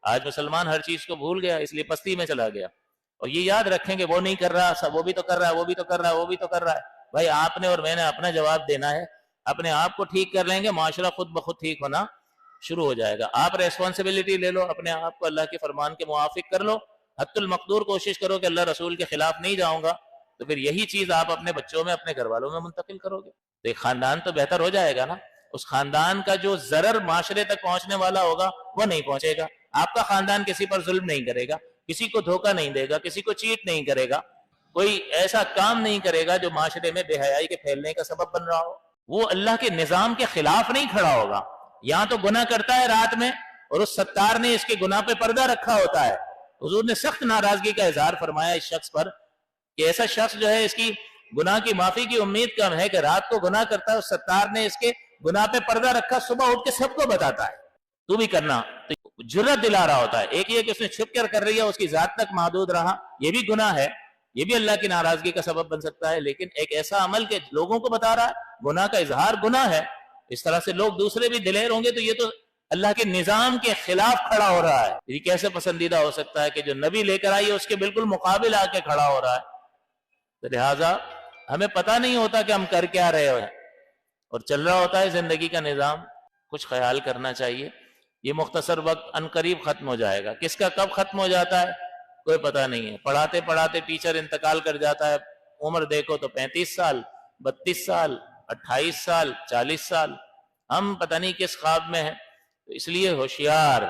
آج مسلمان ہر چیز کو بھول گیا، اس لیے پستی میں چلا گیا۔ اور یہ یاد رکھیں کہ وہ نہیں کر رہا، سب وہ بھی تو کر رہا ہے، وہ بھی تو کر رہا ہے، وہ بھی تو کر رہا ہے۔ بھائی آپ نے اور میں نے اپنا جواب دینا ہے، اپنے آپ کو ٹھیک کر لیں گے، معاشرہ خود بخود ٹھیک ہونا شروع ہو جائے گا۔ آپ ریسپانسبلٹی لے لو، اپنے آپ کو اللہ کے فرمان کے موافق کر لو، حتی المقدور کوشش کرو کہ اللہ رسول کے خلاف نہیں جاؤں گا، تو پھر یہی چیز آپ اپنے بچوں میں، اپنے گھر والوں میں منتقل کرو گے، تو ایک خاندان تو بہتر ہو جائے گا نا۔ اس خاندان کا جو ضرر معاشرے تک پہنچنے والا ہوگا وہ نہیں پہنچے گا۔ آپ کا خاندان کسی پر ظلم نہیں کرے گا، کسی کو دھوکہ نہیں دے گا، کسی کو چیٹ نہیں کرے گا، کوئی ایسا کام نہیں کرے گا جو معاشرے میں بے حیائی کے پھیلنے کا سبب بن رہا ہو۔ وہ اللہ کے نظام کے خلاف نہیں کھڑا ہوگا۔ یہاں تو گناہ کرتا ہے رات میں، اور اس ستار نے اس کے گناہ پہ پردہ رکھا ہوتا ہے۔ حضور نے سخت ناراضگی کا اظہار فرمایا اس شخص پر کہ ایسا شخص جو ہے، اس کی گناہ کی معافی کی امید کم ہے کہ رات کو گناہ کرتا ہے، اس ستار نے اس کے گناہ پہ پردہ رکھا، صبح اٹھ کے سب کو بتاتا ہے تو بھی کرنا، تو جرت دلا رہا ہوتا ہے۔ ایک یہ کہ اس نے چھپ کر رہی ہے، اس کی ذات تک محدود رہا، یہ بھی گناہ ہے، یہ بھی اللہ کی ناراضگی کا سبب بن سکتا ہے۔ لیکن ایک ایسا عمل کہ لوگوں کو بتا رہا ہے، گناہ کا اظہار گناہ ہے، اس طرح سے لوگ دوسرے بھی دلیر ہوں گے، تو یہ تو اللہ کے نظام کے خلاف کھڑا ہو رہا ہے۔ یہ کیسے پسندیدہ ہو سکتا ہے کہ جو نبی لے کر آئی ہے اس کے بالکل مقابل آ کے کھڑا ہو رہا ہے؟ تو لہٰذا ہمیں پتہ نہیں ہوتا کہ ہم کر کیا رہے ہیں، اور چل رہا ہوتا ہے زندگی کا نظام۔ کچھ خیال کرنا چاہیے، یہ مختصر وقت عنقریب ختم ہو جائے گا۔ کس کا کب ختم ہو جاتا ہے کوئی پتہ نہیں ہے۔ پڑھاتے پڑھاتے ٹیچر انتقال کر جاتا ہے، عمر دیکھو تو 35 سال، 32 سال، 28 سال، 40 سال، ہم پتہ نہیں کس خواب میں ہیں۔ تو اس لیے ہوشیار،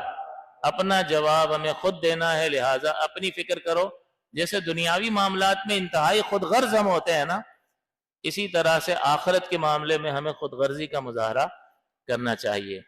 اپنا جواب ہمیں خود دینا ہے، لہٰذا اپنی فکر کرو۔ جیسے دنیاوی معاملات میں انتہائی خود غرض ہم ہوتے ہیں نا، اسی طرح سے آخرت کے معاملے میں ہمیں خود غرضی کا مظاہرہ کرنا چاہیے۔